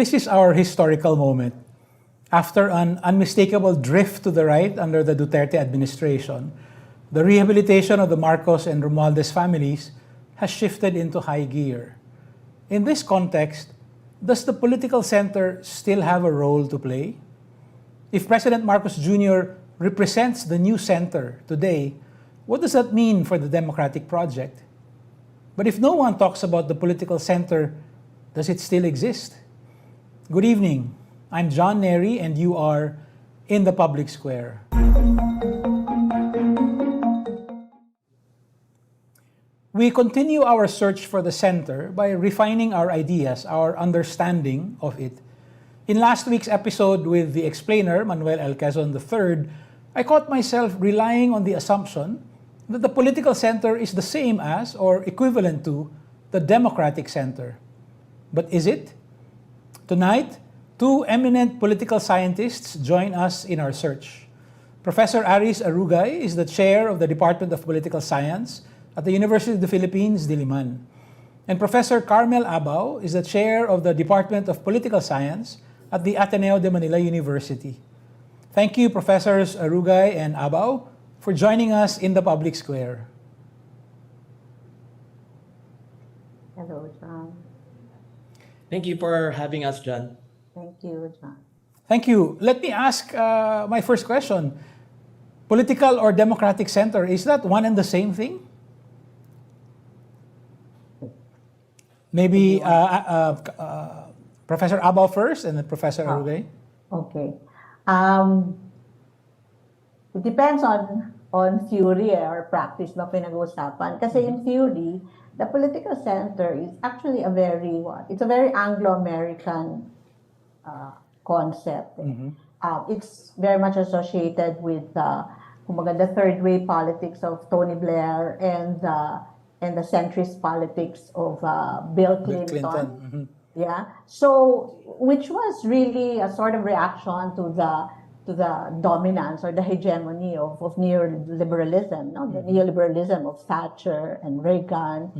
This is our historical moment. After an unmistakable drift to the right under the Duterte administration, the rehabilitation of the Marcos and Romualdez families has shifted into high gear. In this context, does the political center still have a role to play? If President Marcos Jr. represents the new center today, what does that mean for the democratic project? But if no one talks about the political center, does it still exist? Good evening. I'm John Nery, and you are in the public square. We continue our search for the center by refining our ideas, our understanding of it. In last week's episode with the explainer, Manuel L. Quezon III, I caught myself relying on the assumption that the political center is the same as or equivalent to the democratic center. But is it? Tonight, two eminent political scientists join us in our search. Professor Aries Arugay is the chair of the Department of Political Science at the University of the Philippines Diliman. And Professor Carmel Abao is the chair of the Department of Political Science at the Ateneo de Manila University. Thank you, Professors Arugay and Abao, for joining us in the public square. Hello, John. Thank you for having us, John. Thank you, John. Thank you. Let me ask my first question. Political or democratic center, is that one and the same thing? Maybe Professor Abao first and then Professor Arugay. Okay. It depends on theory or practice na pinag-uusapan. Kasi in theory, the political center is actually it's a very Anglo-American concept. It's very much associated with the third way politics of Tony Blair and the centrist politics of Bill Clinton. Yeah. So, which was really a sort of reaction to the dominance or the hegemony of neoliberalism, no? The neoliberalism of Thatcher and Reagan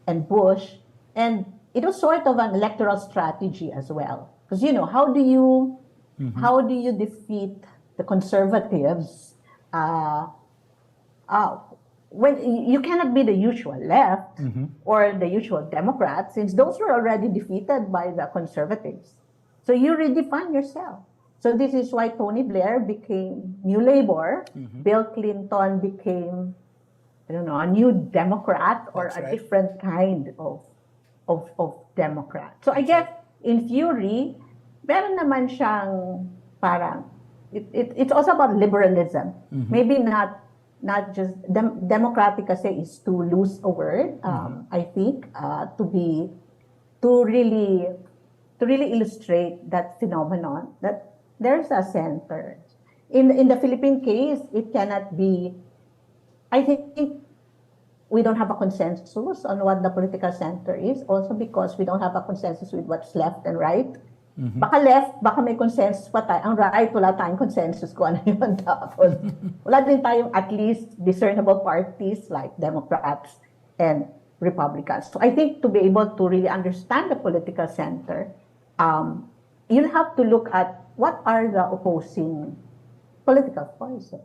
and Bush, and it was sort of an electoral strategy as well. Because how do you defeat the conservatives when you cannot be the usual left or the usual Democrats, since those were already defeated by the conservatives. So you redefine yourself. So this is why Tony Blair became New Labor, Bill Clinton became, a New Democrat or a different kind of Democrat. So I guess in theory, meron naman siyang parang, it's also about liberalism. Maybe not just democratic kasi is too loose a word. I think to really illustrate that phenomenon that there's a center. In the Philippine case, it cannot be. I think we don't have a consensus on what the political center is. Also because we don't have a consensus with what's left and right. Baka left, baka may consensus pa tayo. Ang right, wala tayong consensus kung ano yun. Tapos, wala din tayong at least discernible parties like Democrats and Republicans. So I think to be able to really understand the political center, you'll have to look at what are the opposing political forces,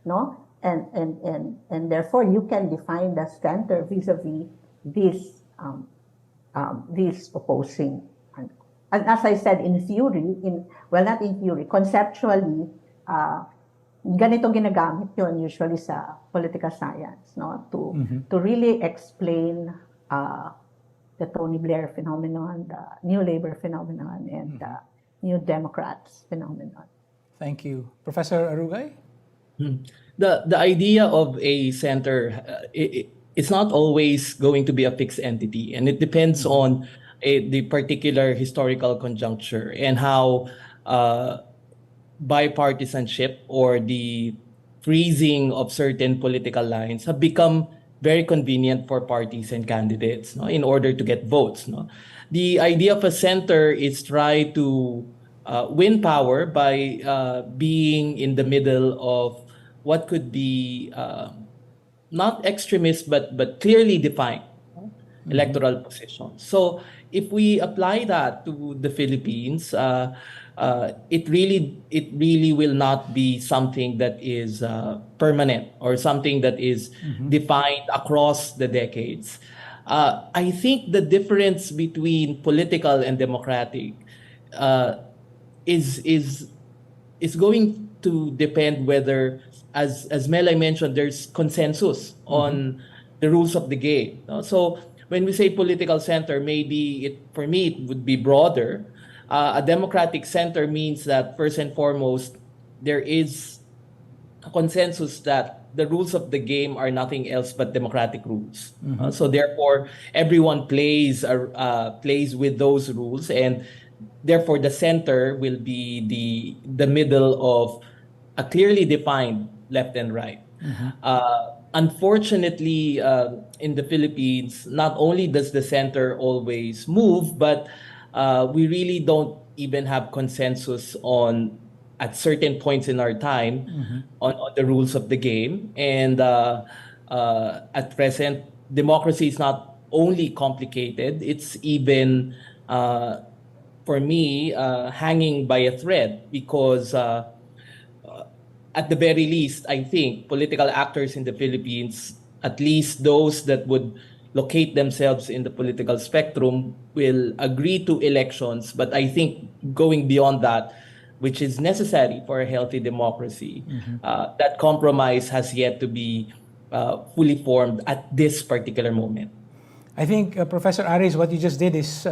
no? And therefore you can define the center vis-a-vis these opposing. And as I said, in theory, not in theory, conceptually, ganito ginagamit yun usually sa political science, no? To really explain the Tony Blair phenomenon, the New Labor phenomenon, and the New Democrats phenomenon. Thank you. Professor Arugay? The idea of a center, it's not always going to be a fixed entity, and it depends on the particular historical conjuncture and how bipartisanship or the freezing of certain political lines have become very convenient for parties and candidates, no, in order to get votes. No? The idea of a center is try to win power by being in the middle of what could be not extremist but clearly defined electoral positions. So if we apply that to the Philippines, it really will not be something that is permanent or something that is defined across the decades. I think the difference between political and democratic uh, is is going to depend whether, as Melay mentioned, there's consensus on the rules of the game. No? So when we say political center, maybe for me it would be broader. A democratic center means that first and foremost there is a consensus that the rules of the game are nothing else but democratic rules. So therefore, everyone plays with those rules, and therefore the center will be the middle of a clearly defined left and right. Unfortunately, in the Philippines, not only does the center always move, but we really don't even have consensus on at certain points in our time on the rules of the game. And at present, democracy is not only complicated, it's even, for me, hanging by a thread because at the very least, I think political actors in the Philippines, at least those that would locate themselves in the political spectrum, will agree to elections. But I think going beyond that, which is necessary for a healthy democracy, that compromise has yet to be fully formed at this particular moment. I think, Professor Aries, what you just did is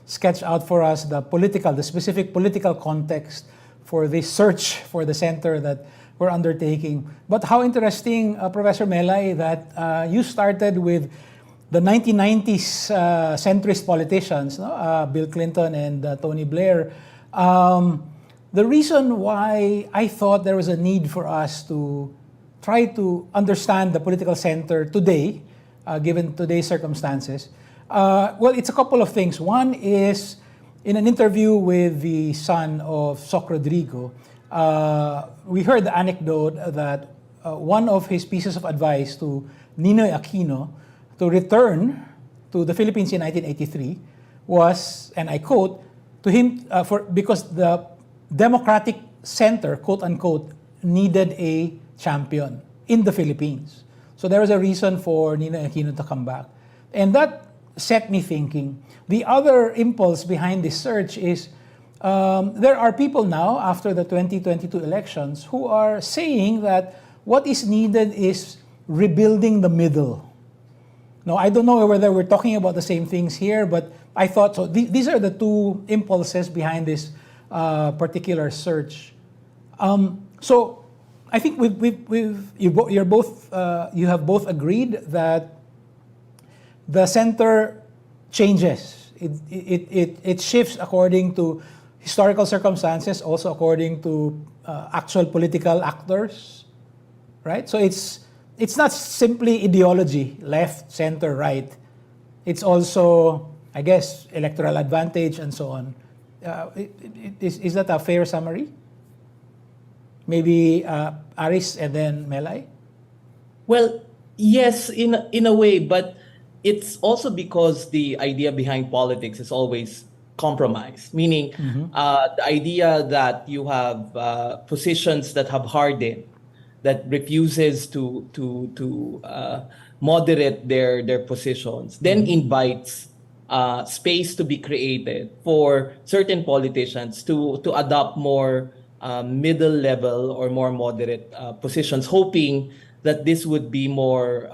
sketch out for us the specific political context for this search for the center that we're undertaking. But how interesting, Professor Melay, that you started with the 1990s centrist politicians, no? Bill Clinton and Tony Blair. The reason why I thought there was a need for us to try to understand the political center today, given today's circumstances, well, it's a couple of things. One is, in an interview with the son of Soc Rodrigo, we heard the anecdote that one of his pieces of advice to Ninoy Aquino to return to the Philippines in 1983 was, and I quote, to him, because the democratic center, quote unquote, needed a champion in the Philippines. So there was a reason for Ninoy Aquino to come back. And that set me thinking. The other impulse behind this search is there are people now, after the 2022 elections, who are saying that what is needed is rebuilding the middle. Now, I don't know whether we're talking about the same things here, but I thought so. These are the two impulses behind this particular search. So I think you have both agreed that the center changes. It shifts according to historical circumstances, also according to actual political actors, right? So it's not simply ideology, left, center, right. It's also, I guess, electoral advantage and so on. Is that a fair summary? Maybe Aris and then Melay? Well, yes, in a way, but it's also because the idea behind politics is always compromise, meaning the idea that you have positions that have hardened, that refuses to moderate their positions, then invites space to be created for certain politicians to adopt more middle level or more moderate positions, hoping that this would be more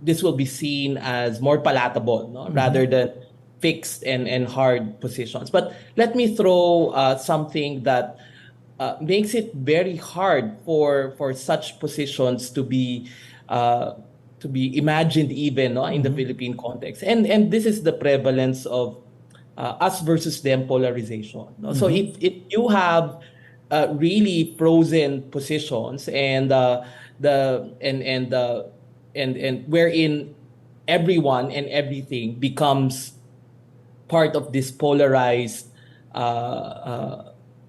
this will be seen as more palatable, no? Rather than fixed and hard positions. But let me throw something that makes it very hard for such positions to be imagined even, no, in the Philippine context. And this is the prevalence of us versus them polarization. No? So if you have really frozen positions and wherein everyone and everything becomes part of this polarized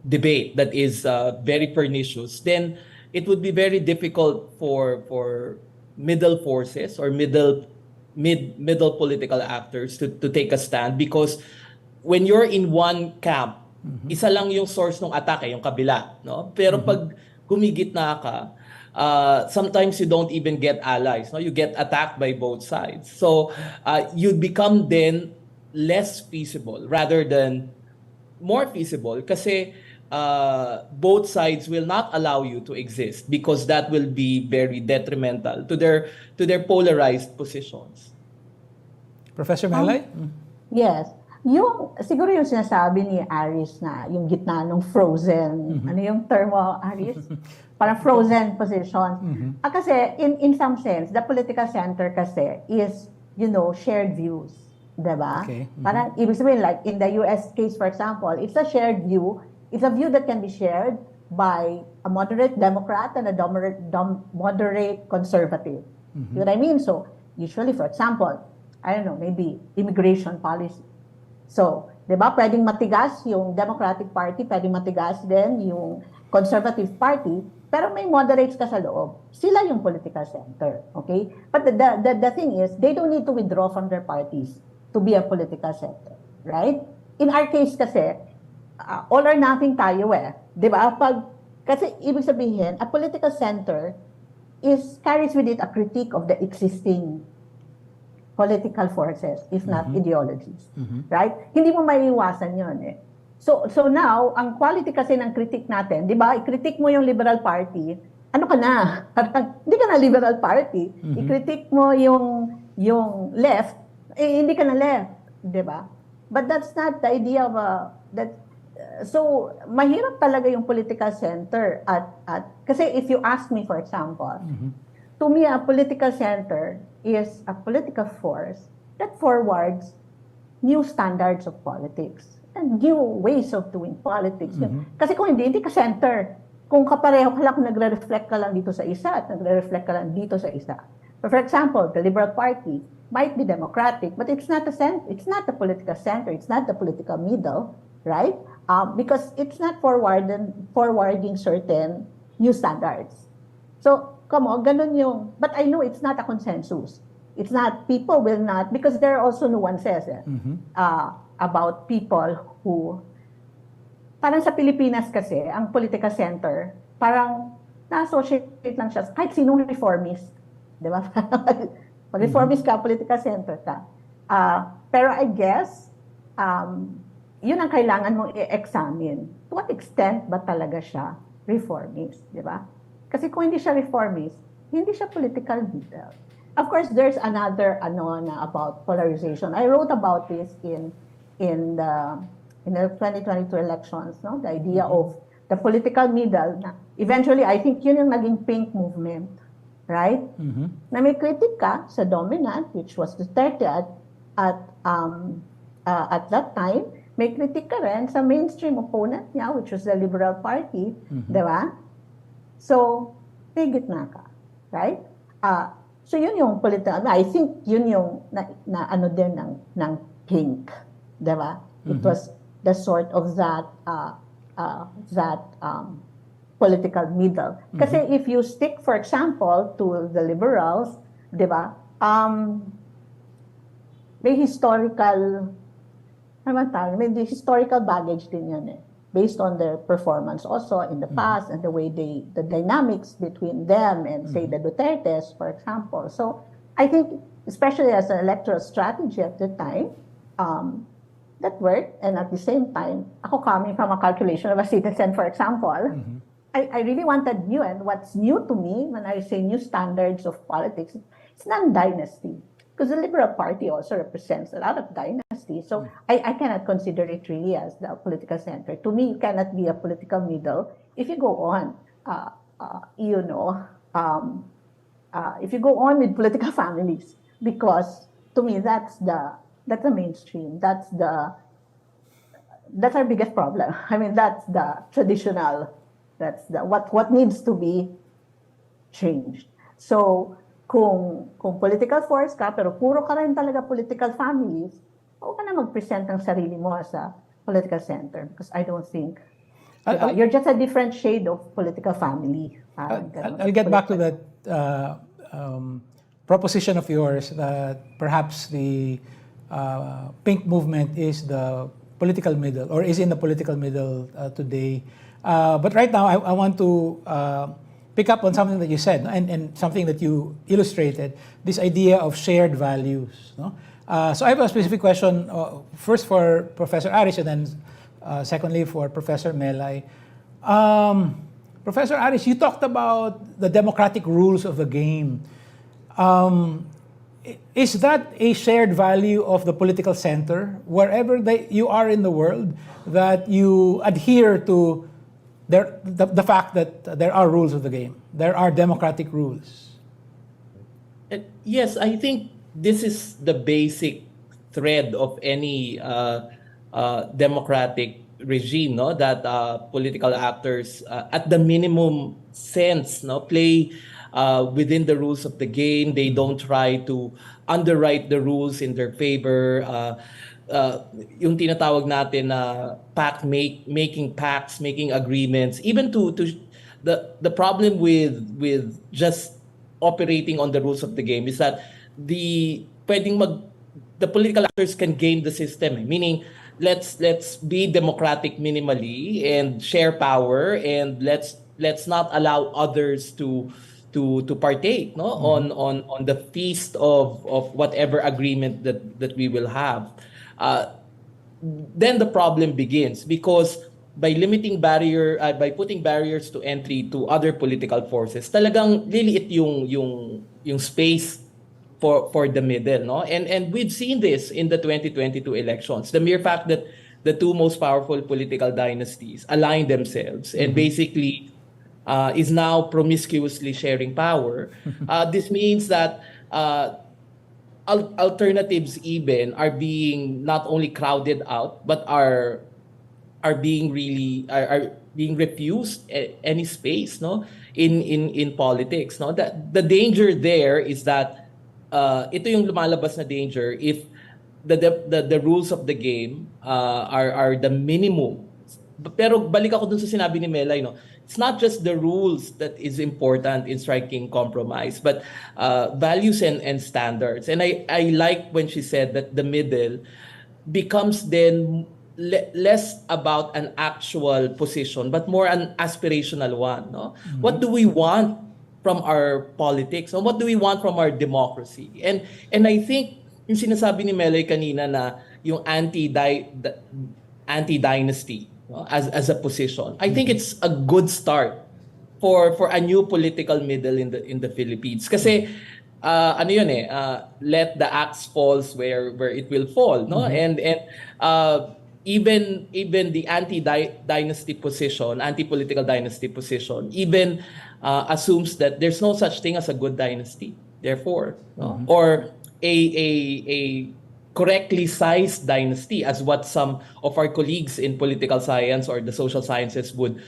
debate that is very pernicious, then it would be very difficult for middle forces or middle middle political actors to take a stand, because when you're in one camp, isa lang yung source ng atake, yung kabila, no? Pero pag gumigitna ka, sometimes you don't even get allies, no? You get attacked by both sides. So you become then less feasible rather than more feasible, kasi both sides will not allow you to exist, because that will be very detrimental to their polarized positions. Professor Melay? Yes. Siguro yung sinasabi ni Aries na yung gitna ng frozen, ano yung term mo, Aries? Parang frozen position. Kasi in some sense, the political center kasi is, shared views. Diba? Okay. Parang ibig sabihin, like in the US case, for example, it's a shared view. It's a view that can be shared by a moderate Democrat and a moderate conservative. You know what I mean? So usually, for example, I don't know, maybe immigration policy. So, di ba, pwedeng matigas yung Democratic Party, pwedeng matigas din yung Conservative Party, pero may moderates ka sa loob. Sila yung political center, okay? But the thing is, they don't need to withdraw from their parties to be a political center, right? In our case kasi, all or nothing tayo eh. Di ba? Kasi ibig sabihin, a political center carries with it a critique of the existing political forces, if not ideologies. Right? Hindi mo maiiwasan yun eh. So now, ang quality kasi ng critique natin, di ba, i-critique mo yung Liberal Party, ano ka na? Hindi ka na Liberal Party. I-critique mo yung left, hindi ka na left. Di ba? But that's not the idea of so, mahirap talaga yung political center kasi if you ask me, for example, to me, a political center is a political force that forwards new standards of politics and new ways of doing politics. Kasi kung hindi ka center. Kung kapareho ka lang, kung nagre-reflect ka lang dito sa isa at nagre-reflect ka lang dito sa isa. For example, the Liberal Party might be democratic, but it's not the political center, it's not the political middle, right? Because it's not forwarding certain new standards. So, ganun yung, but I know it's not a consensus. It's not, people will not, because there are also nuances about people who, parang sa Pilipinas kasi, ang political center, parang na-associate lang siya, kahit sinong reformist. Di ba? Pag reformist ka, political center ka. Pero I guess, yun ang kailangan mong i-examine. To what extent ba talaga siya reformist? Di ba? Kasi kung hindi siya reformist, hindi siya political leader. Of course, there's another about polarization. I wrote about this in the 2022 elections, no? The idea of the political middle. Eventually, I think yun yung naging pink movement, right? Na may critic ka sa dominant, which was Duterte at that time. May critic ka rin sa mainstream opponent niya, which was the Liberal Party, di ba? So, may gitna ka, right? So yun yung political, I think yun yung na ano din ng pink, di ba? It was the sort of that political middle. Kasi if you stick, for example, to the liberals, di ba? May historical baggage din yan eh. Based on their performance also in the past and the way the dynamics between them and say the Dutertes, for example. So I think, especially as an electoral strategy at the time, that worked. And at the same time, ako coming from a calculation of a citizen, for example, I really wanted new. And what's new to me when I say new standards of politics, it's not dynasty. Because the Liberal Party also represents a lot of dynasty. So I cannot consider it really as the political center. To me, it cannot be a political middle if you go on, if you go on with political families. Because to me, that's the mainstream. That's our biggest problem. I mean, that's the traditional. That's what needs to be changed. So kung political force ka, pero puro ka rin talaga political families, huwag ka na mag-present ng sarili mo sa political center. Because I don't think, you're just a different shade of political family. I'll get back to that proposition of yours that perhaps the pink movement is the political middle, or is in the political middle today. But right now, I want to pick up on something that you said, and something that you illustrated, this idea of shared values. No? So I have a specific question, first for Professor Aries, and then secondly for Professor Melay. Professor Aries, you talked about the democratic rules of the game. Is that a shared value of the political center, wherever you are in the world, that you adhere to the fact that there are rules of the game, there are democratic rules? Yes, I think this is the basic thread of any democratic regime, no, that political actors at the minimum sense, no, play within the rules of the game. They don't try to underwrite the rules in their favor. Yung tinatawag natin na making pacts, making agreements, even to the problem with just operating on the rules of the game is that the political actors can game the system, meaning let's be democratic minimally and share power, and let's not allow others to partake, no, on the feast of whatever agreement that we will have. Then the problem begins, because by putting barriers to entry to other political forces, talagang liliit yung space for the middle, no? And we've seen this in the 2022 elections. The mere fact that the two most powerful political dynasties aligned themselves and basically is now promiscuously sharing power. This means that alternatives even are being not only crowded out, but are being refused any space, no, in politics, no. That the danger there is that ito yung lumalabas na danger if the rules of the game are the minimum. Pero balik ako dun sa sinabi ni Melay, no, it's not just the rules that is important in striking compromise, but values and standards. And I like when she said that the middle becomes then less about an actual position, but more an aspirational one, no? What do we want from our politics, and what do we want from our democracy? And I think yung sinasabi ni Melay kanina na yung anti-dynasty, no, as a position, I think it's a good start for a new political middle in the Philippines. Kasi ano yun let the axe falls where it will fall, no? And even the anti-dynasty position, anti-political dynasty position, even assumes that there's no such thing as a good dynasty, therefore, no? Or a correctly sized dynasty, as what some of our colleagues in political science or the social sciences would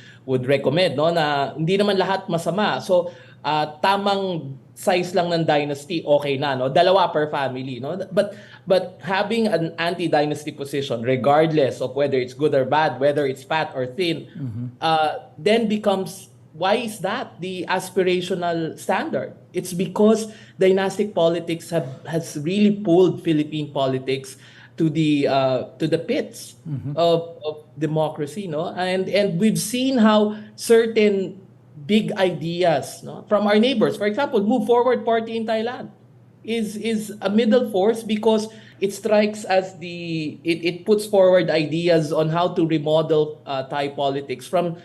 recommend, no, na hindi naman lahat masama. So tamang size lang ng dynasty, okay na, no? Dalawa per family, no? But having an anti-dynasty position, regardless of whether it's good or bad, whether it's fat or thin, then becomes, why is that the aspirational standard? It's because dynastic politics has really pulled Philippine politics to the pits of democracy, no? And we've seen how certain big ideas, no, from our neighbors, for example, Move Forward Party in Thailand is a middle force, because it strikes as it puts forward ideas on how to remodel Thai politics from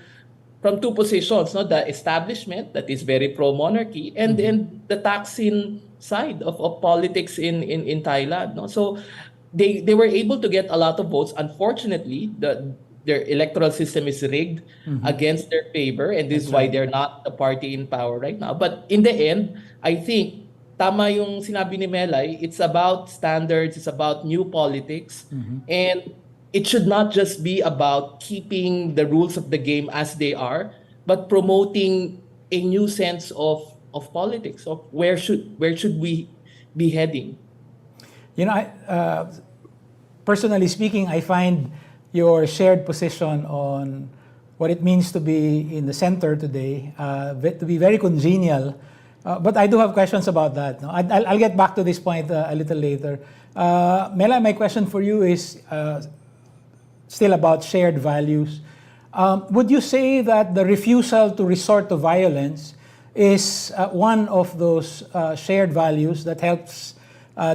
two positions, no, the establishment that is very pro-monarchy, and then the Thaksin side of politics in Thailand, no. So they were able to get a lot of votes. Unfortunately, their electoral system is rigged against their favor, and this is why they're not the party in power right now. But in the end, I think tama yung sinabi ni Melay, it's about standards, it's about new politics, and it should not just be about keeping the rules of the game as they are, but promoting a new sense of politics, of where should we be heading. You know, personally speaking, I find your shared position on what it means to be in the center today to be very congenial But I do have questions about that. No? I'll get back to this point a little later. Mela, my question for you is still about shared values. Would you say that the refusal to resort to violence is one of those shared values that helps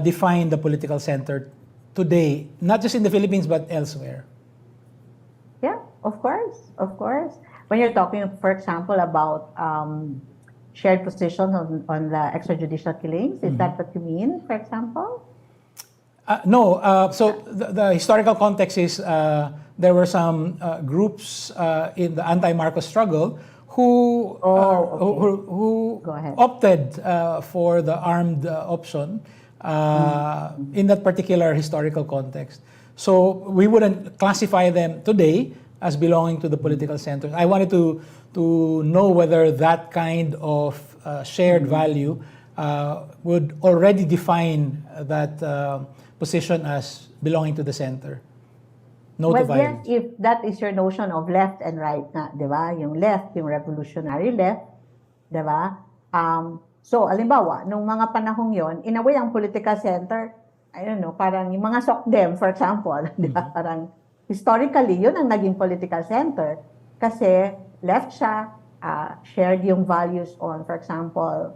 define the political center today, not just in the Philippines but elsewhere? Yeah, of course, of course. When you're talking, for example, about shared position on the extrajudicial killings, is that what you mean, for example? No. So the historical context is there were some groups in the anti-Marcos struggle who Go ahead. opted for the armed option in that particular historical context. So we wouldn't classify them today as belonging to the political center. I wanted to know whether that kind of shared value would already define that position as belonging to the center. No to violence. Yes, if that is your notion of left and right na, di ba? Yung left, yung revolutionary left, di ba? So, alimbawa, nung mga panahong yon, in a way, ang political center, I don't know, parang yung mga SOCDEM, for example, di ba? Parang historically, yun ang naging political center. Kasi left siya, shared yung values on, for example,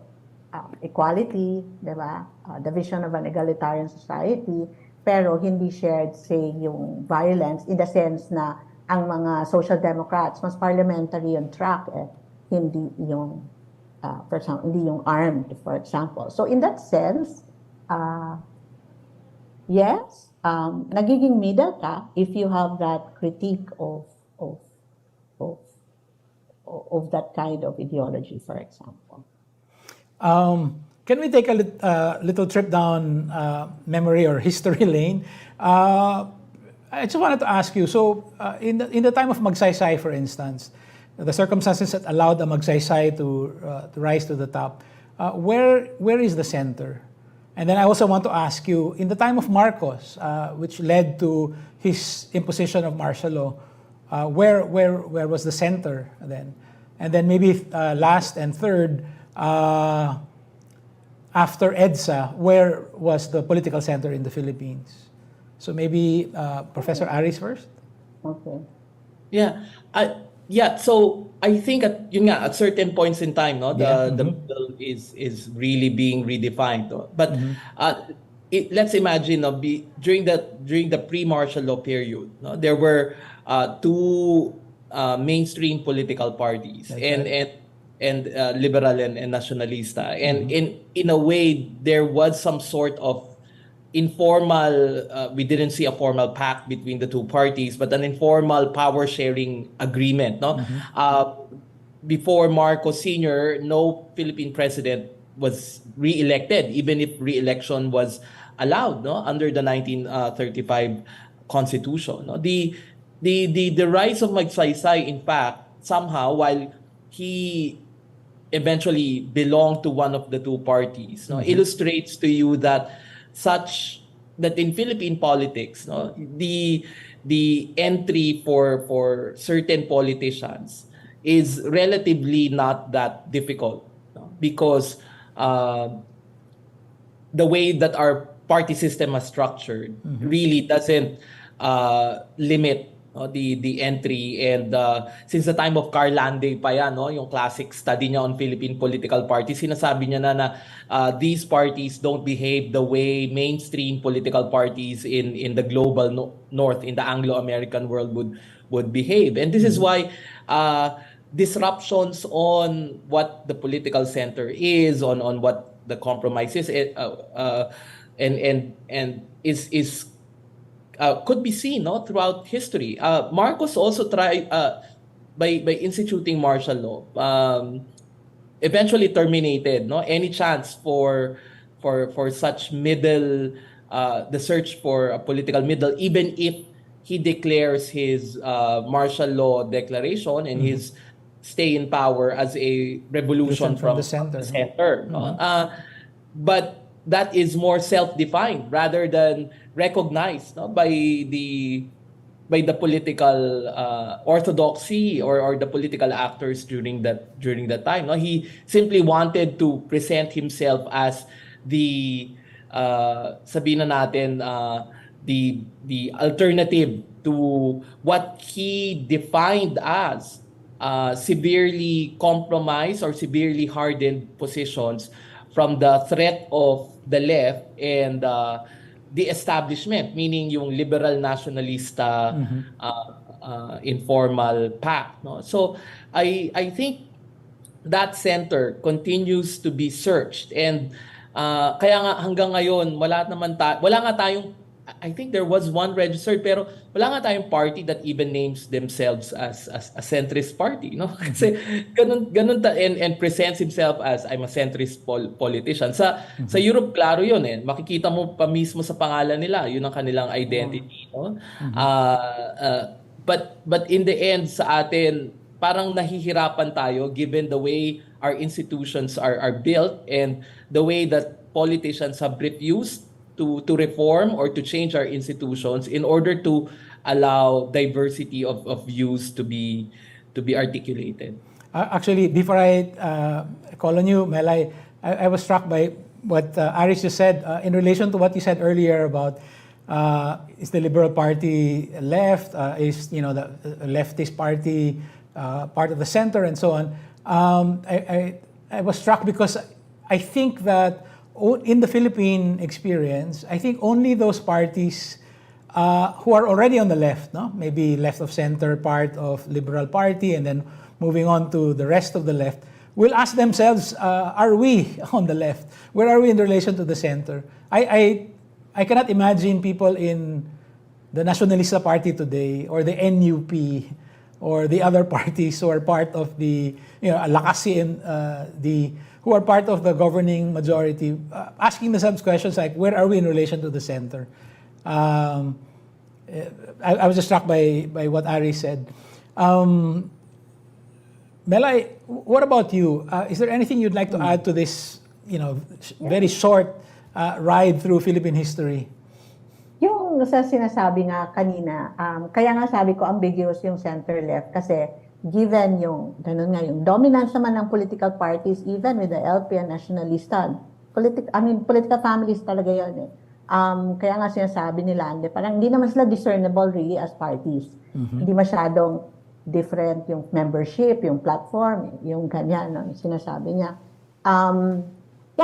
equality, di ba? The vision of an egalitarian society, pero hindi shared, say, yung violence in the sense na ang mga social democrats, mas parliamentary yung track, hindi yung, for example, hindi yung armed, for example. So in that sense, yes, nagiging middle ka if you have that critique of that kind of ideology, for example. Can we take a little trip down memory or history lane? I just wanted to ask you, so in the time of Magsaysay, for instance, the circumstances that allowed the Magsaysay to rise to the top, where is the center? And then I also want to ask you, in the time of Marcos, which led to his imposition of martial law, where was the center then? And then maybe last and third, after EDSA, where was the political center in the Philippines? So maybe Professor Aries first? Okay. Yeah. So I think at certain points in time, no, the middle is really being redefined. No? But let's imagine, during the pre-martial law period, no, there were two mainstream political parties, and liberal and nationalista, and in a way there was some sort of informal, we didn't see a formal pact between the two parties, but an informal power sharing agreement. No, before Marcos Sr., no Philippine president was re-elected, even if re-election was allowed, no, under the 1935 Constitution. No, the rise of Magsaysay, in fact, somehow, while he eventually belonged to one of the two parties, no, illustrates to you that in Philippine politics, no, the entry for certain politicians is relatively not that difficult, no, because the way that our party system is structured really doesn't limit the entry, and since the time of Carl Landay pa yan, no, yung classic study niya on Philippine political parties, sinasabi niya na these parties don't behave the way mainstream political parties in the global north, in the Anglo-American world would behave. And this is why disruptions on what the political center is, on what the compromise is, and is could be seen, no, throughout history. Marcos also tried, by instituting martial law, eventually terminated, no, any chance for such middle, the search for a political middle, even if he declares his martial law declaration and his stay in power as a revolution from the center. No? But that is more self-defined rather than recognized, no, by the by the political orthodoxy or the political actors during that time. No, he simply wanted to present himself as the sabihin na natin the alternative to what he defined as severely compromised or severely hardened positions from the threat of the left and the establishment, meaning yung liberal nationalista informal pact. No? So I think that center continues to be searched, and kaya nga hanggang ngayon wala nga tayong, I think there was one registered, pero wala nga tayong party that even names themselves as a centrist party, no? Kasi ganun and presents himself as I'm a centrist politician. Sa Europe klaro 'yun eh. Makikita mo pa mismo sa pangalan nila, 'yun ang kanilang identity, no? But in the end sa atin parang nahihirapan tayo given the way our institutions are built and the way that politicians have refused to reform or to change our institutions in order to allow diversity of views to be articulated. Actually, before I call on you, Mel, I was struck by what Aries just said in relation to what you said earlier about is the Liberal Party left, is the leftist party part of the center, and so on. I was struck because I think that in the Philippine experience, I think only those parties who are already on the left, no? Maybe left of center part of Liberal Party, and then moving on to the rest of the left, will ask themselves, are we on the left? Where are we in relation to the center? I cannot imagine people in the Nacionalista Party today, or the NUP, or the other parties who are part of the, Lakasi and who are part of the governing majority, asking themselves questions like, where are we in relation to the center? I was just struck by what Ari said. Melay, what about you? Is there anything you'd like to add to this, very short ride through Philippine history? Yung sa sinasabi nga kanina, kaya nga sabi ko ambiguous yung center-left kasi given yung, ganun nga, yung dominance naman ng political parties, even with the LP and Nationalista, political families talaga yun eh. Kaya nga sinasabi nila, parang hindi naman sila discernible really as parties. Hindi masyadong different yung membership, yung platform, yung ganyan, no, yung sinasabi niya.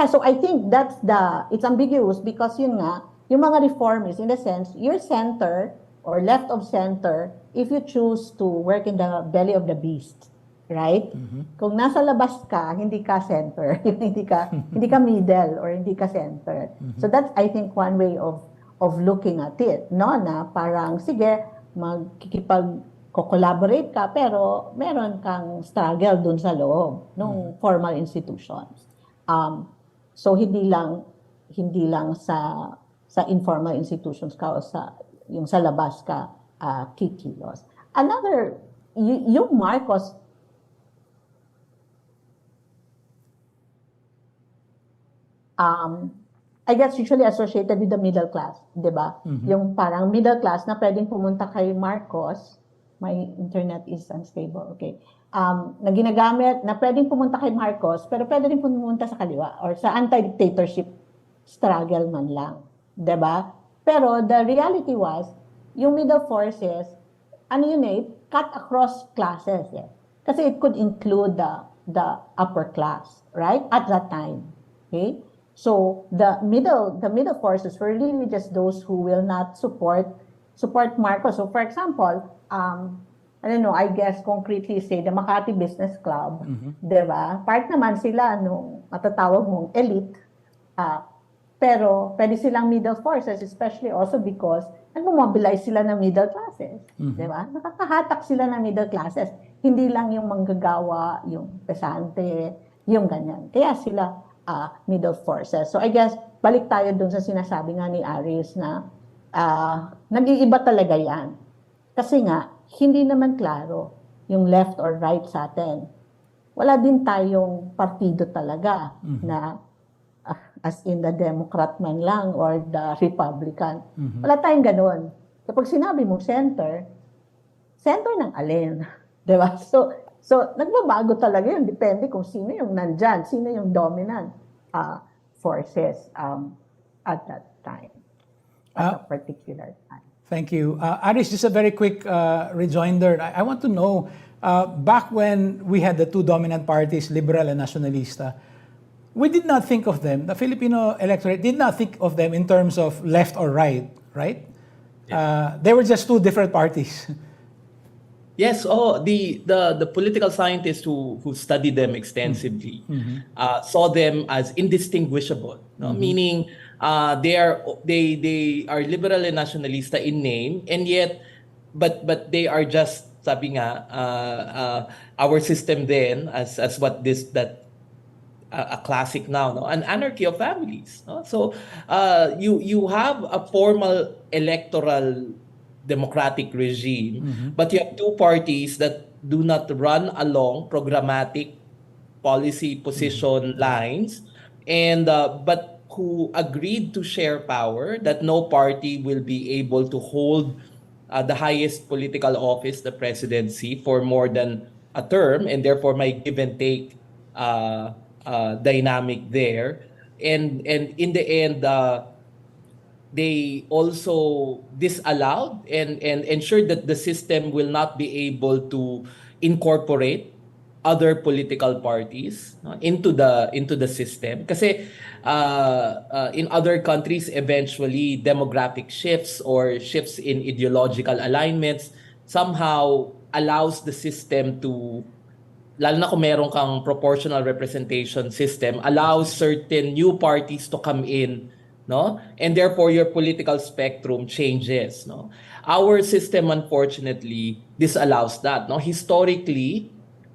So I think it's ambiguous because yun nga, yung mga reformists, in the sense, your center or left of center, if you choose to work in the belly of the beast, right? Kung nasa labas ka, hindi ka center, hindi ka middle or hindi ka center. So that's, I think, one way of looking at it, no? Na parang, sige, magkikipag-collaborate ka, pero meron kang struggle dun sa loob ng formal institutions. So hindi lang sa informal institutions ka o yung sa labas ka kikilos. Another, yung Marcos, I guess usually associated with the middle class, di ba? Yung parang middle class na pwedeng pumunta kay Marcos, my internet is unstable, okay. Na ginagamit, na pwedeng pumunta kay Marcos, pero pwede rin pumunta sa kaliwa or sa anti-dictatorship struggle man lang. Diba? Pero the reality was, yung middle forces, cut across classes. Eh. Kasi it could include the upper class, right? At that time. Okay? So the middle forces were really just those who will not support Marcos. So for example, I guess concretely say the Makati Business Club, diba? Part naman sila nung matatawag mong elite, pero pwede silang middle forces, especially also because nag-mobilize sila ng middle classes. Diba? Nakakahatak sila ng middle classes. Hindi lang yung manggagawa, yung pesante, yung ganyan. Kaya sila middle forces. So I guess, balik tayo dun sa sinasabi nga ni Aries na nag-iiba talaga yan. Kasi nga, hindi naman klaro yung left or right sa atin. Wala din tayong partido talaga na as in the Democrat man lang or the Republican. Wala tayong ganun. Kapag sinabi mo center ng alin? Diba? So nagbabago talaga yun. Depende kung sino yung nandyan, sino yung dominant forces at that time, at a particular time. Thank you. Aris, just a very quick rejoinder. I want to know, back when we had the two dominant parties, Liberal and Nacionalista, we did not think of them, the Filipino electorate did not think of them in terms of left or right, right? They were just two different parties. Yes, the political scientists who studied them extensively saw them as indistinguishable, no? Meaning they are liberal and nationalista in name, and yet but they are just, sabi nga, our system then, as what this that a classic now, no, an anarchy of families, no? So you have a formal electoral democratic regime, but you have two parties that do not run along programmatic policy position lines, and but who agreed to share power, that no party will be able to hold the highest political office, the presidency, for more than a term, and therefore my give and take dynamic there, and in the end they also disallowed and ensured that the system will not be able to incorporate other political parties, no, into the system, kasi in other countries eventually demographic shifts or shifts in ideological alignments somehow allows the system to, lalo na kung meron kang proportional representation system, allows certain new parties to come in, no? And therefore your political spectrum changes, no? Our system unfortunately disallows that, no? Historically,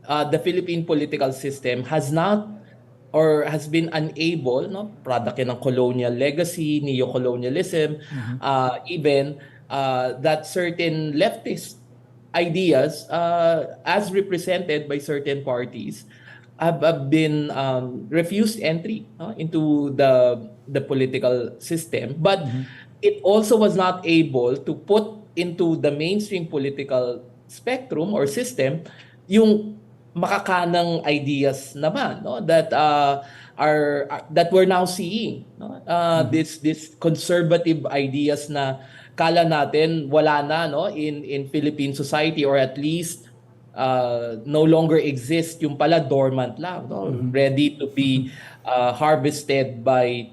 the Philippine political system has not or has been unable, no, product yan ng colonial legacy, neo-colonialism, even that certain leftist ideas, as represented by certain parties, have been refused entry, no, into the political system. But it also was not able to put into the mainstream political spectrum or system yung makakanang ideas naman, no, that that we're now seeing, no, this conservative ideas na kala natin wala na, no, in Philippine society, or at least no longer exist, yung pala dormant lang, no, ready to be harvested by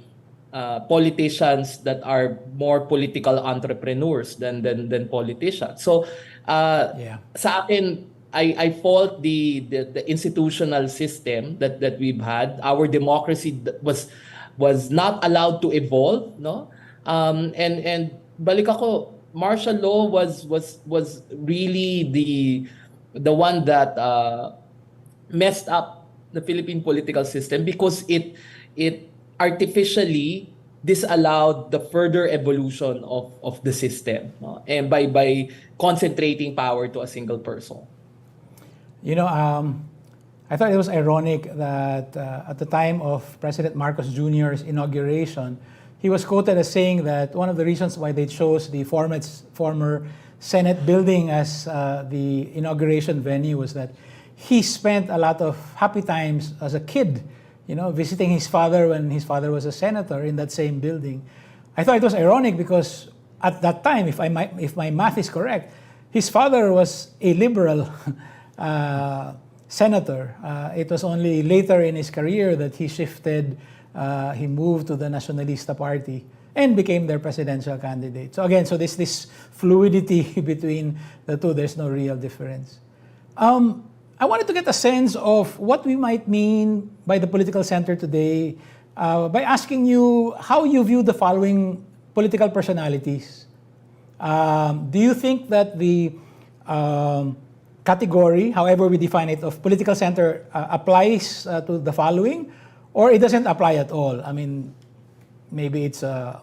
politicians that are more political entrepreneurs than politicians. So sa akin, I fault the institutional system that we've had. Our democracy was not allowed to evolve, no? And balik ako, martial law was really the one that messed up the Philippine political system, because it artificially disallowed the further evolution of the system, no? And by concentrating power to a single person. You know, I thought it was ironic that at the time of President Marcos Jr.'s inauguration, he was quoted as saying that one of the reasons why they chose the former Senate building as the inauguration venue was that he spent a lot of happy times as a kid, you know, visiting his father when his father was a senator in that same building. I thought it was ironic because at that time, if my math is correct, his father was a liberal senator. It was only later in his career that he shifted, he moved to the Nacionalista Party and became their presidential candidate. So again, so this fluidity between the two, there's no real difference. I wanted to get a sense of what we might mean by the political center today by asking you how you view the following political personalities. Do you think that the category, however we define it, of political center applies to the following, or it doesn't apply at all? I mean, maybe it's a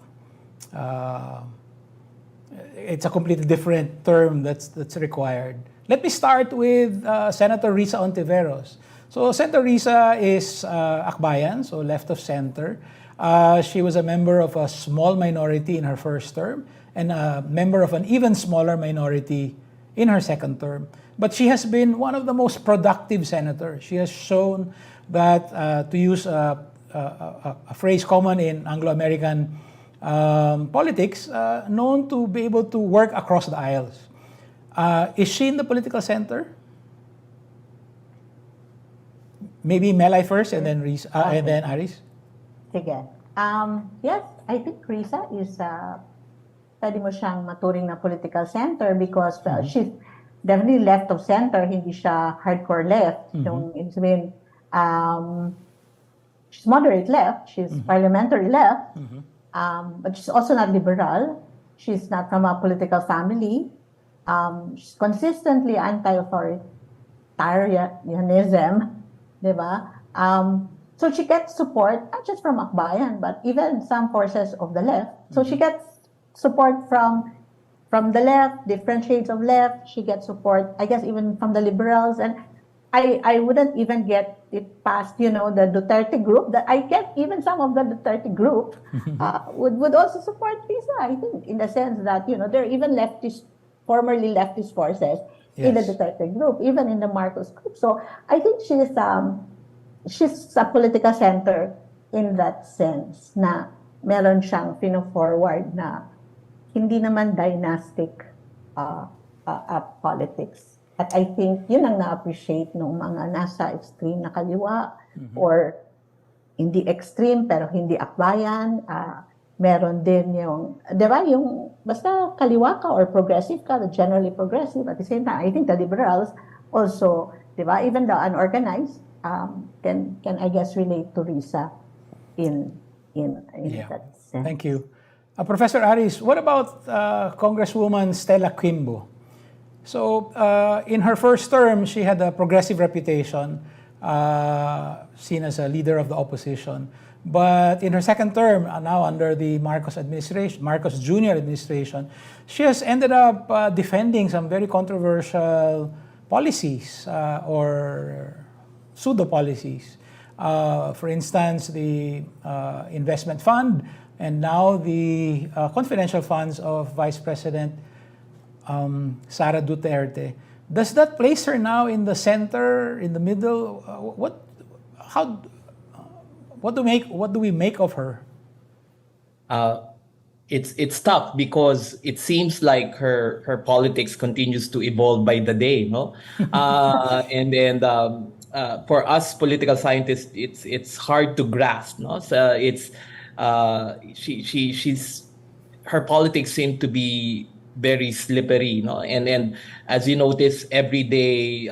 completely different term that's required. Let me start with Senator Risa Ontiveros. So Senator Risa is Akbayan, so left of center. She was a member of a small minority in her first term, and a member of an even smaller minority in her second term. But she has been one of the most productive senators. She has shown that, to use a phrase common in Anglo-American politics, known to be able to work across the aisles. Is she in the political center? Maybe Melay first, and then and then Aries. Sige. Yes, I think Risa is, pwede mo siyang maturing na political center because she's definitely left of center, hindi siya hardcore left. Yung, sabihin, she's moderate left, she's parliamentary left, but she's also not liberal. She's not from a political family. She's consistently anti-authoritarianism, di ba? So she gets support, not just from Akbayan, but even some forces of the left. So she gets support from the left, different shades of left. She gets support, I guess, even from the liberals. And I wouldn't even get it past, the Duterte group. That I get even some of the Duterte group would also support Risa, I think, in the sense that, there are even formerly leftist forces in the Duterte group, even in the Marcos group. So I think she's a political center in that sense na meron siyang pino-forward na hindi naman dynastic politics. At I think yun ang na-appreciate ng mga nasa extreme na kaliwa or hindi extreme pero hindi akbayan. Meron din yung, di ba, yung basta kaliwa ka or progressive ka, generally progressive. At the same time, I think the liberals also, di ba, even the unorganized, can I guess relate to Risa in that sense. Thank you. Professor Aries, what about Congresswoman Stella Quimbo? So in her first term, she had a progressive reputation, seen as a leader of the opposition. But in her second term, now under the Marcos Jr. administration, she has ended up defending some very controversial policies or pseudo-policies. For instance, the investment fund and now the confidential funds of Vice President Sara Duterte. Does that place her now in the center, in the middle? What do we make of her? It's tough because it seems like her politics continues to evolve by the day, no? And for us political scientists, it's hard to grasp, no? So she's her politics seem to be very slippery, no? And as you notice, every day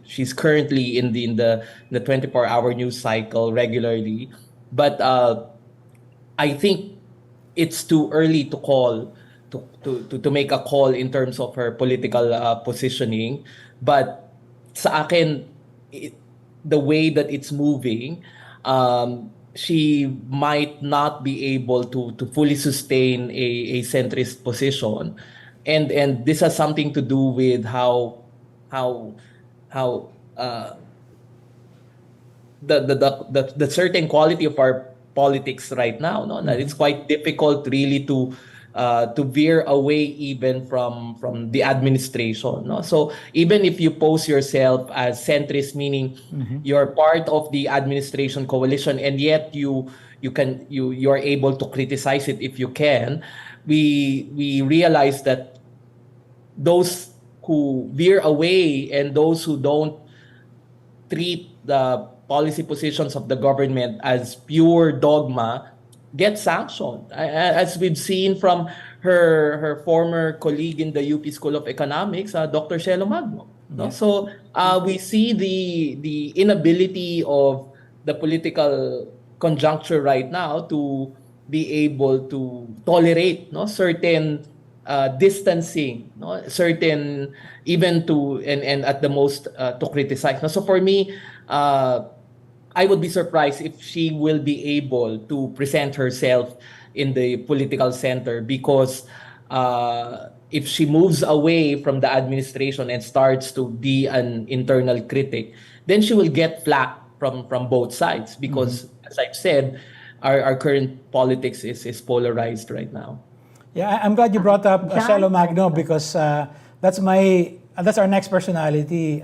she's currently in the 24-hour news cycle regularly, but I think it's too early to call to make a call in terms of her political positioning. But sa akin, the way that it's moving, she might not be able to fully sustain a centrist position, and this has something to do with how the certain quality of our politics right now, no? That it's quite difficult really to veer away even from the administration, no? So even if you pose yourself as centrist, meaning you're part of the administration coalition, and yet you're able to criticize it if you can, we realize that those who veer away and those who don't treat the policy positions of the government as pure dogma get sanctioned, as we've seen from her former colleague in the UP School of Economics, Dr. Shelo Magno. No? So we see the inability of the political conjuncture right now to be able to tolerate, no, certain distancing, no, certain even to and at the most to criticize. No? So for me, I would be surprised if she will be able to present herself in the political center, because if she moves away from the administration and starts to be an internal critic, then she will get flack from both sides, because as I've said, our current politics is polarized right now. Yeah, I'm glad you brought up John Shelo Magno Nery. because that's our next personality.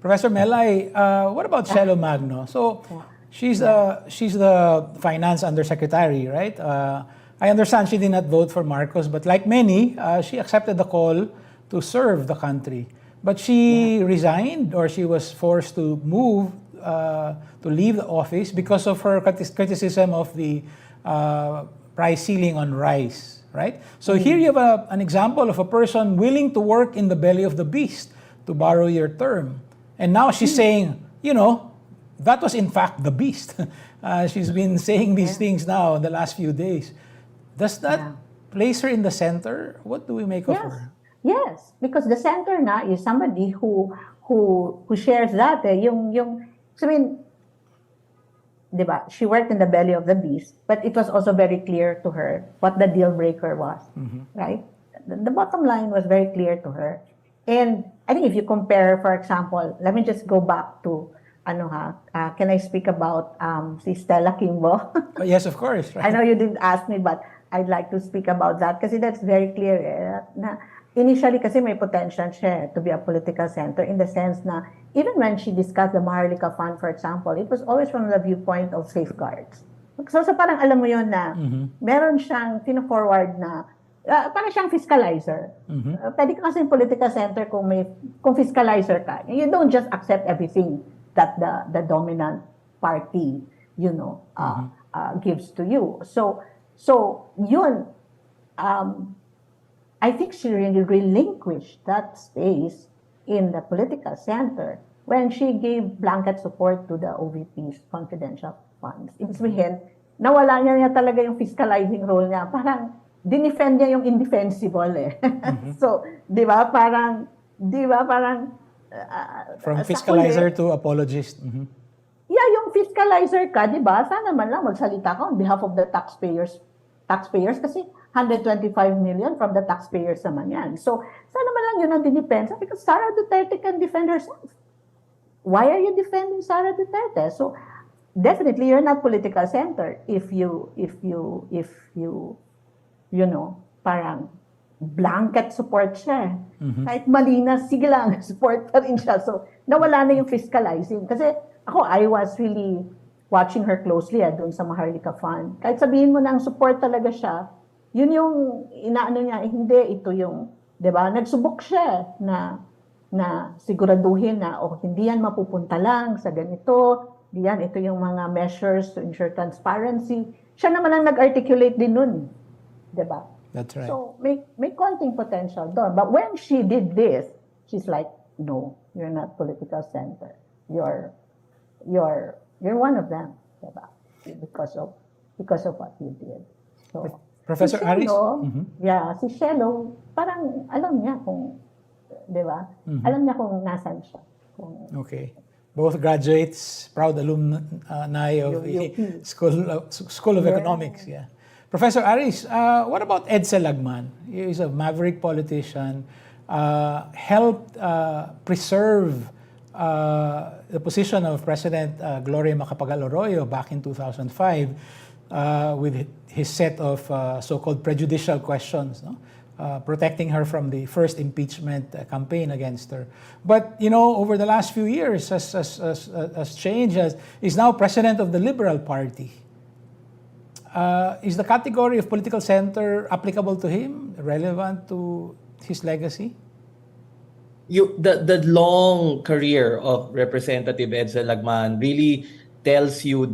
Professor Melay, what about Shelo Magno? So Yeah. she's the finance undersecretary, right? I understand she did not vote for Marcos, but like many, she accepted the call to serve the country. But she resigned, or she was forced to move to leave the office because of her criticism of the price ceiling on rice, right? So here you have an example of a person willing to work in the belly of the beast, to borrow your term. And now she's saying, that was in fact the beast. She's been saying these things now in the last few days. Does that place her in the center? What do we make of her? Yes, because the center na is somebody who shares that so I mean, 'di ba? She worked in the belly of the beast, but it was also very clear to her what the deal breaker was, right? The bottom line was very clear to her. And I think if you compare, for example, let me just go back to can I speak about si Stella Kimbo? Oh, yes, of course. Right? I know you didn't ask me, but I'd like to speak about that kasi that's very clear. Na initially kasi may potential siya to be a political center in the sense na even when she discussed the Maharlika Fund, for example, it was always from the viewpoint of safeguards. So parang alam mo yun na meron siyang pino-forward na parang siyang fiscalizer. Pwede ka kasi political center kung fiscalizer ka. You don't just accept everything that the dominant party, gives to you. So yun, I think she really relinquished that space in the political center when she gave blanket support to the OVP's confidential funds. Ibig sabihin, nawala niya talaga yung fiscalizing role niya. Parang dinefend niya yung indefensible eh. So, di ba parang from fiscalizer to apologist. Yeah, yung fiscalizer ka, di ba? Sana man lang magsalita ka on behalf of the taxpayers kasi 125 million from the taxpayers naman yan. So, sana man lang yun ang dinipensa because Sara Duterte can defend herself. Why are you defending Sara Duterte? So, definitely you're not political center if you parang blanket support siya. Kahit mali na, sige lang, support pa rin siya. So, nawala na yung fiscalizing. Kasi ako, I was really watching her closely doon sa Maharlika Fund. Kahit sabihin mo na ang support talaga siya, yun yung inaano niya, hindi, ito yung, di ba, nagsubok siya na siguraduhin na, hindi yan mapupunta lang sa ganito, diyan, ito yung mga measures to ensure transparency. Siya naman ang nag-articulate din nun, di ba? That's right. So, may konting potential doon. But when she did this, she's like, no, you're not political center. You're one of them, diba? Because of what you did. So, Professor si Aries? Si Shelo, parang alam niya kung, diba? Alam niya kung nasan siya. Okay. Both graduates, proud alumni of the School of Economics. Yeah. Professor Aries, what about Edsel Lagman? He is a maverick politician, helped preserve the position of President Gloria Macapagal Arroyo back in 2005 with his set of so-called prejudicial questions, protecting her from the first impeachment campaign against her. But, over the last few years, has changed, is now president of the Liberal Party. Is the category of political center applicable to him, relevant to his legacy? The long career of Representative Edsel Lagman really tells you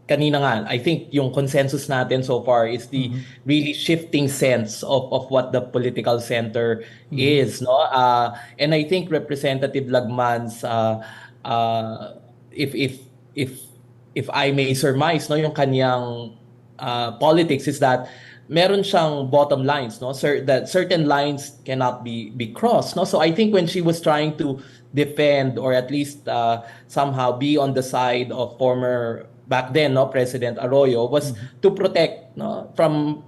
kanina nga, I think yung consensus natin so far is the really shifting sense of what the political center is, no? And I think Representative Lagman's if I may surmise, no, yung kanyang politics is that meron siyang bottom lines, no, that certain lines cannot be crossed, no. So I think when she was trying to defend or at least somehow be on the side of former back then, no, President Arroyo, was to protect, no, from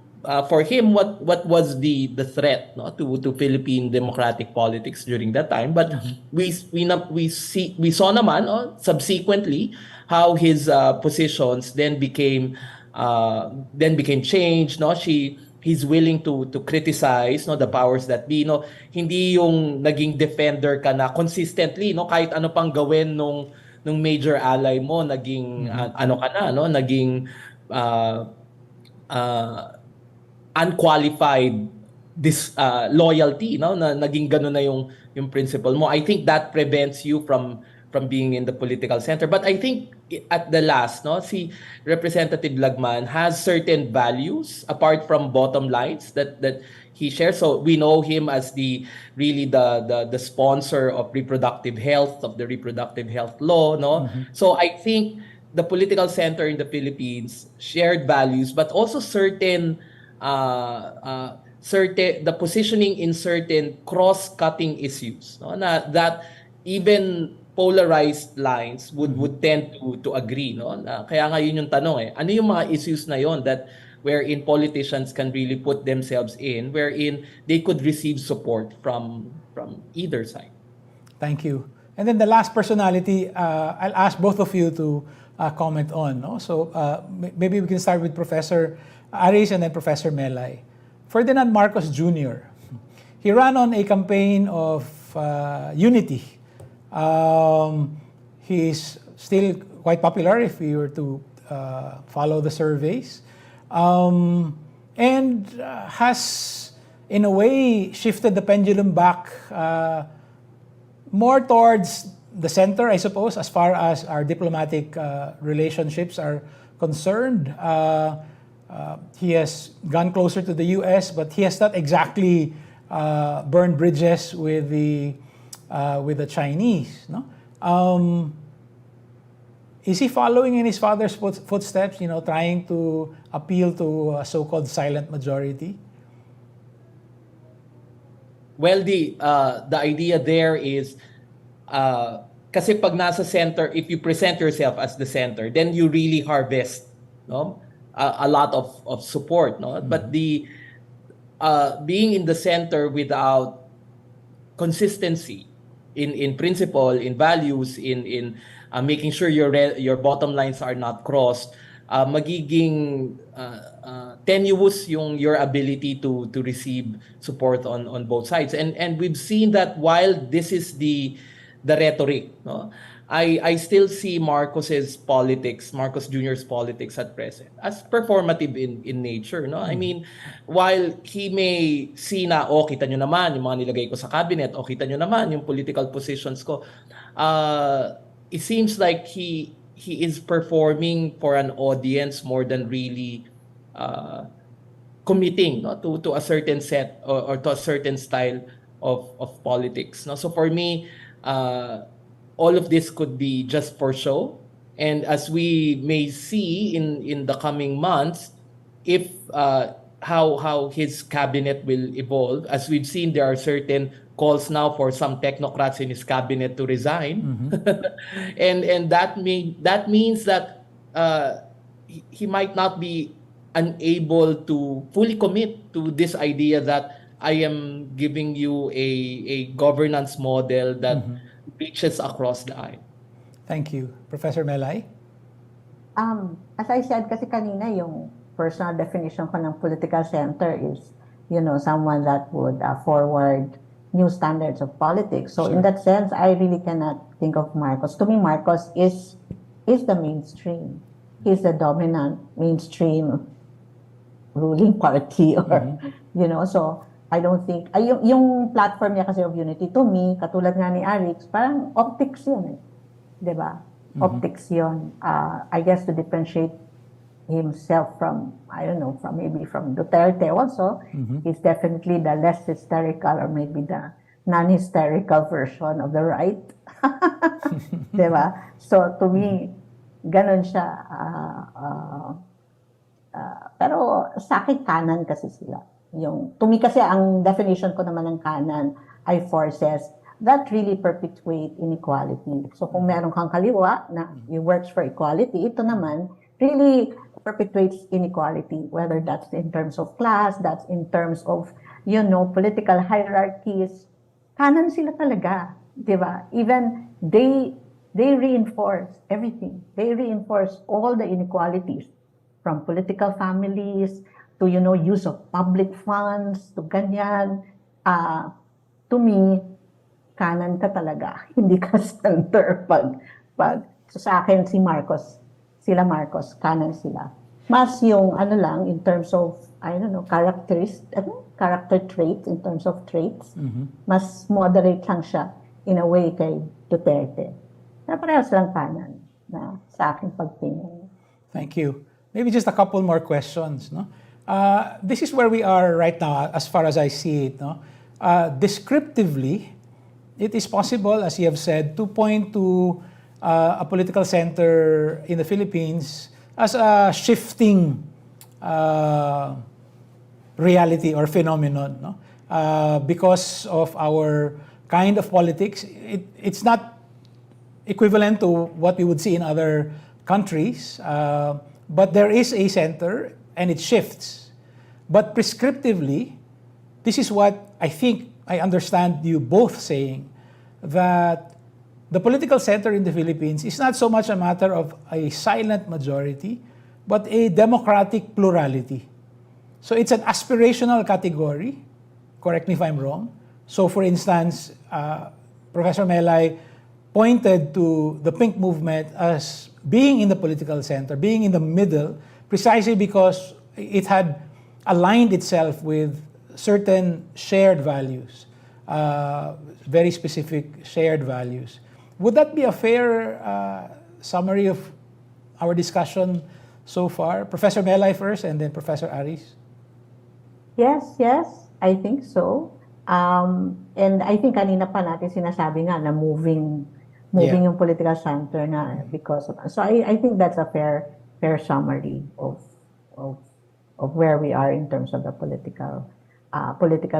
for him what was the threat, no, to Philippine democratic politics during that time. But we saw naman, subsequently how his positions then became changed, no. She he's willing to criticize, no, the powers that be, no. Hindi yung naging defender ka na consistently, no, kahit ano pang gawin nung major ally mo, naging ano ka na, no, naging uh, unqualified loyalty, no, na naging ganun na yung principle mo. I think that prevents you from being in the political center. But I think at the last, no, si Representative Lagman has certain values apart from bottom lines that he shares. So we know him as really the sponsor of reproductive health, of the reproductive health law, no. So I think the political center in the Philippines shared values, but also certain the positioning in certain cross-cutting issues, no, na that even polarized lines would tend to agree, no. Kaya nga yun yung tanong, ano yung mga issues na yon that wherein politicians can really put themselves in, wherein they could receive support from either side. Thank you. And then the last personality, I'll ask both of you to comment on. No? So maybe we can start with Professor Aries and then Professor Melay. Ferdinand Marcos Jr. He ran on a campaign of unity. He's still quite popular if we were to follow the surveys. And has, in a way, shifted the pendulum back more towards the center, I suppose, as far as our diplomatic relationships are concerned. He has gone closer to the U.S., but he has not exactly burned bridges with the Chinese. No? Is he following in his father's footsteps? Trying to appeal to a so-called silent majority? Well, the idea there is, kasi pag nasa center, if you present yourself as the center, then you really harvest, no, a lot of support, no. But the being in the center without consistency in principle, in values, in making sure your bottom lines are not crossed, magiging tenuous your ability to receive support on both sides. And we've seen that while this is the rhetoric, no, I still see Marcos Jr.'s politics at present as performative in nature, no. I mean, while he may see na, kita nyo naman yung mga nilagay ko sa cabinet, kita nyo naman yung political positions ko, it seems like he is performing for an audience more than really committing, no, to a certain set or to a certain style of politics, no. So for me, all of this could be just for show, and as we may see in the coming months, if how his cabinet will evolve. As we've seen, there are certain calls now for some technocrats in his cabinet to resign. and that means that he might not be unable to fully commit to this idea that I am giving you a governance model that reaches across the aisle. Thank you. Professor Melay? As I said kasi kanina, yung personal definition ko ng political center is, someone that would forward new standards of politics. So in that sense, I really cannot think of Marcos. To me, Marcos is the mainstream. He's the dominant mainstream ruling party, or so I don't think yung platform niya kasi of unity, to me, katulad nga ni Aries, parang optics yun, 'di ba? Optics yun. I guess to differentiate himself from, I don't know, from Duterte also. He's definitely the less hysterical, or maybe the non-hysterical version of the right. 'Di ba? So to me, ganun siya. Pero sa akin, kanan kasi sila. To me kasi, ang definition ko naman ng kanan ay forces that really perpetuate inequality. So kung meron kang kaliwa na works for equality, ito naman really perpetuates inequality, whether that's in terms of class, that's in terms of, political hierarchies. Kanan sila talaga, di ba? Even they reinforce everything. They reinforce all the inequalities, from political families to use of public funds, to ganyan. To me, kanan ka talaga. Hindi ka center so sa akin sila Marcos, kanan sila. Mas yung lang in terms of I don't know, character traits, in terms of traits, mas moderate lang siya in a way kay Duterte. Na parehas lang kanan na sa aking pagtingin. Thank you. Maybe just a couple more questions. No? This is where we are right now, as far as I see it. No? Descriptively, it is possible, as you have said, to point to a political center in the Philippines as a shifting reality or phenomenon. No? Because of our kind of politics, it's not equivalent to what we would see in other countries, but there is a center and it shifts. But prescriptively, this is what I think I understand you both saying, that the political center in the Philippines is not so much a matter of a silent majority, but a democratic plurality. So it's an aspirational category, correct me if I'm wrong. So for instance, Professor Melay pointed to the Pink Movement as being in the political center, being in the middle, precisely because it had aligned itself with certain shared values, very specific shared values. Would that be a fair summary of our discussion so far? Professor Melay first and then Professor Aries. Yes, I think so. And I think kanina pa natin sinasabi nga na moving yung political center na because of so I think that's a fair summary of where we are in terms of the political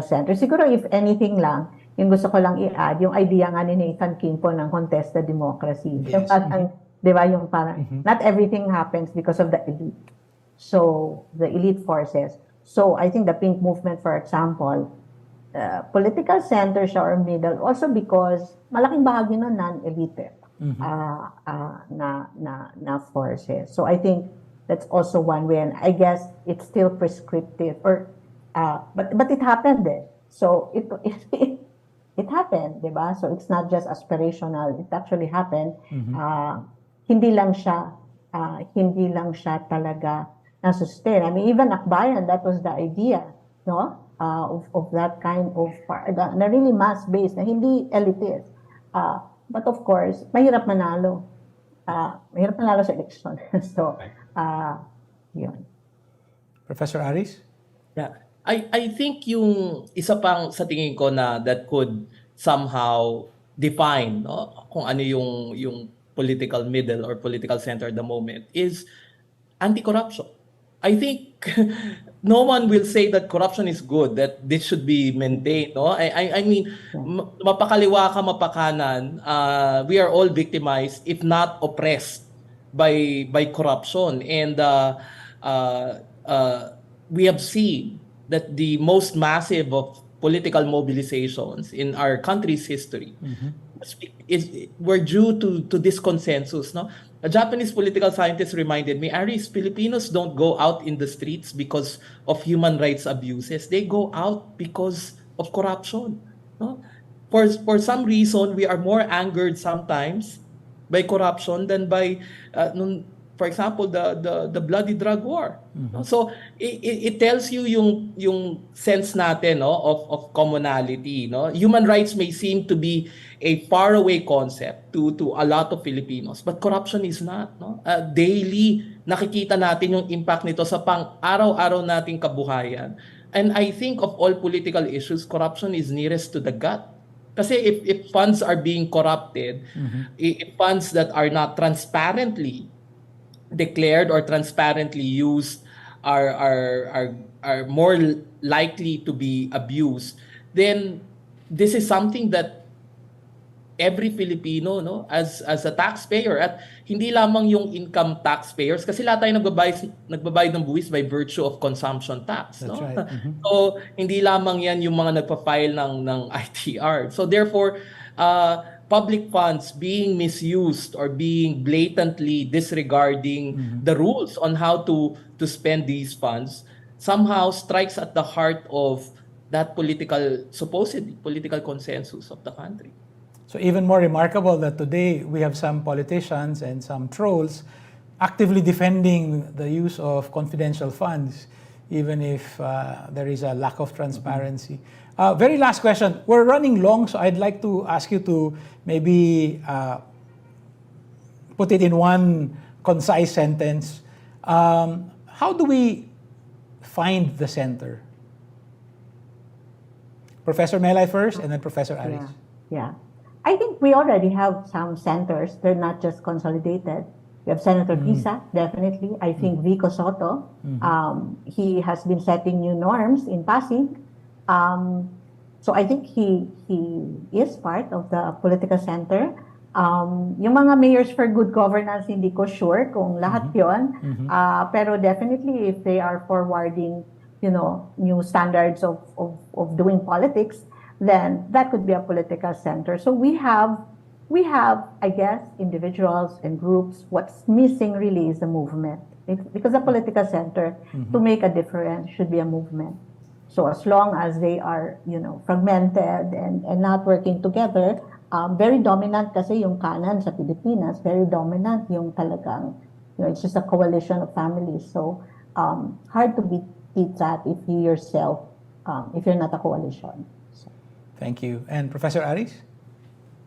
center. Siguro if anything lang, yung gusto ko lang i-add, yung idea nga ni Nathan King po ng contested democracy. Yes. Di ba, yung parang, not everything happens because of the elite. So, the elite forces. So, I think the Pink Movement, for example, political center siya or middle, also because malaking bahagi nun non-elite na forces. So, I think that's also one way. And I guess it's still prescriptive. But it happened eh. So, it happened, di ba? So it's not just aspirational. It actually happened. Hindi lang siya talaga na-sustain. I mean, even Akbayan, that was the idea, no? Of that kind of na really mass-based, na hindi elitist. But of course, mahirap manalo. Mahirap manalo sa election. So, yun. Professor Aries? Yeah. I think yung isa pang sa tingin ko na that could somehow define kung ano yung political middle or political center at the moment is anti-corruption. I think no one will say that corruption is good, that this should be maintained. No? I mean, mapakaliwa ka, mapakanan, we are all victimized, if not oppressed by corruption. And we have seen that the most massive of political mobilizations in our country's history were due to this consensus. No? A Japanese political scientist reminded me, Aries, Filipinos don't go out in the streets because of human rights abuses. They go out because of corruption. No? For some reason, we are more angered sometimes by corruption than by for example, the bloody drug war. So it tells you yung sense natin of commonality. No? Human rights may seem to be a faraway concept to a lot of Filipinos, but corruption is not. No? Daily nakikita natin yung impact nito sa pang-araw-araw nating kabuhayan. And I think of all political issues, corruption is nearest to the gut. Kasi if funds are being corrupted, if funds that are not transparently declared or transparently used are more likely to be abused, then this is something that every Filipino, no, as a taxpayer, at hindi lamang yung income taxpayers, kasi lahat tayo nagbabayad ng buwis by virtue of consumption tax. That's no? right. So hindi lamang yan yung mga nagpa-file ng ITR. So therefore, public funds being misused or being blatantly disregarding the rules on how to spend these funds somehow strikes at the heart of that supposedly political consensus of the country. So even more remarkable that today we have some politicians and some trolls actively defending the use of confidential funds, even if there is a lack of transparency. Very last question. We're running long, so I'd like to ask you to maybe put it in one concise sentence. How do we find the center? Professor Melay first, and then Professor Aries. Yeah. I think we already have some centers. They're not just consolidated. We have Senator Kisa, definitely. I think Vico Soto, he has been setting new norms in Pasig. So I think he is part of the political center. Yung mga mayors for good governance, hindi ko sure kung lahat yon. Pero definitely, if they are forwarding, new standards of doing politics, then that could be a political center. So we have, I guess, individuals and groups. What's missing really is the movement. Because a political center, to make a difference, should be a movement. So as long as they are, fragmented and not working together, very dominant kasi yung kanan sa Pilipinas, very dominant yung talagang, it's just a coalition of families. So hard to beat that if you yourself, if you're not a coalition. Thank you. And Professor Aries?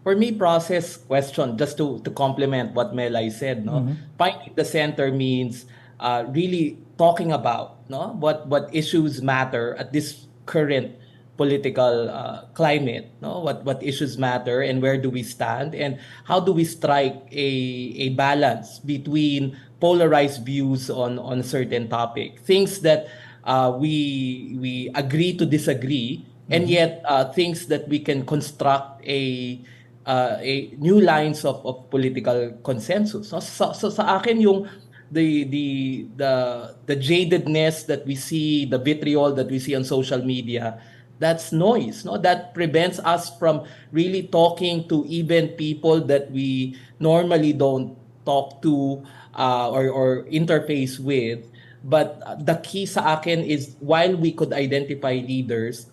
For me, process question, just to complement what Melay said, finding the center means really talking about what issues matter at this current political climate, what issues matter and where do we stand, and how do we strike a balance between polarized views on a certain topic, things that we agree to disagree, and yet things that we can construct a new lines of political consensus. So sa akin yung the jadedness that we see, the vitriol that we see on social media, that's noise, that prevents us from really talking to even people that we normally don't talk to or interface with. But the key sa akin is, while we could identify leaders,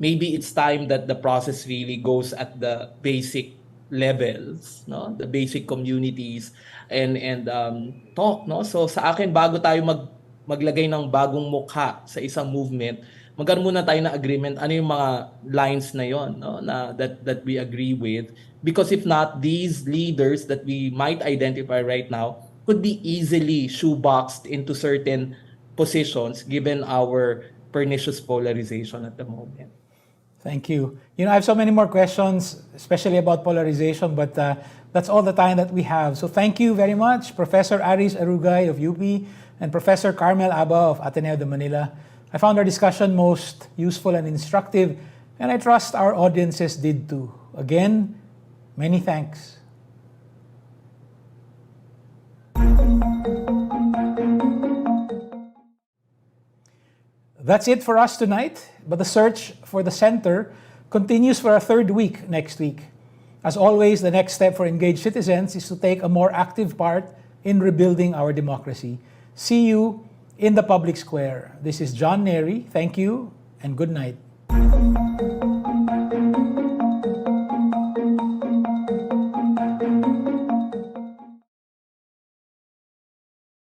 maybe it's time that the process really goes at the basic levels, the basic communities, and talk. So sa akin, bago tayo maglagay ng bagong mukha sa isang movement, magkaroon muna tayo ng agreement, ano yung mga lines na yon, that we agree with. Because if not, these leaders that we might identify right now could be easily shoeboxed into certain positions given our pernicious polarization at the moment. Thank you. I have so many more questions, especially about polarization, but that's all the time that we have. So thank you very much, Professor Aries Arugay of UP and Professor Carmel Abao of Ateneo de Manila. I found our discussion most useful and instructive, and I trust our audiences did too. Again, many thanks. That's it for us tonight, but the search for the center continues for a third week next week. As always, the next step for engaged citizens is to take a more active part in rebuilding our democracy. See you in the public square. This is John Nery. Thank you and good night.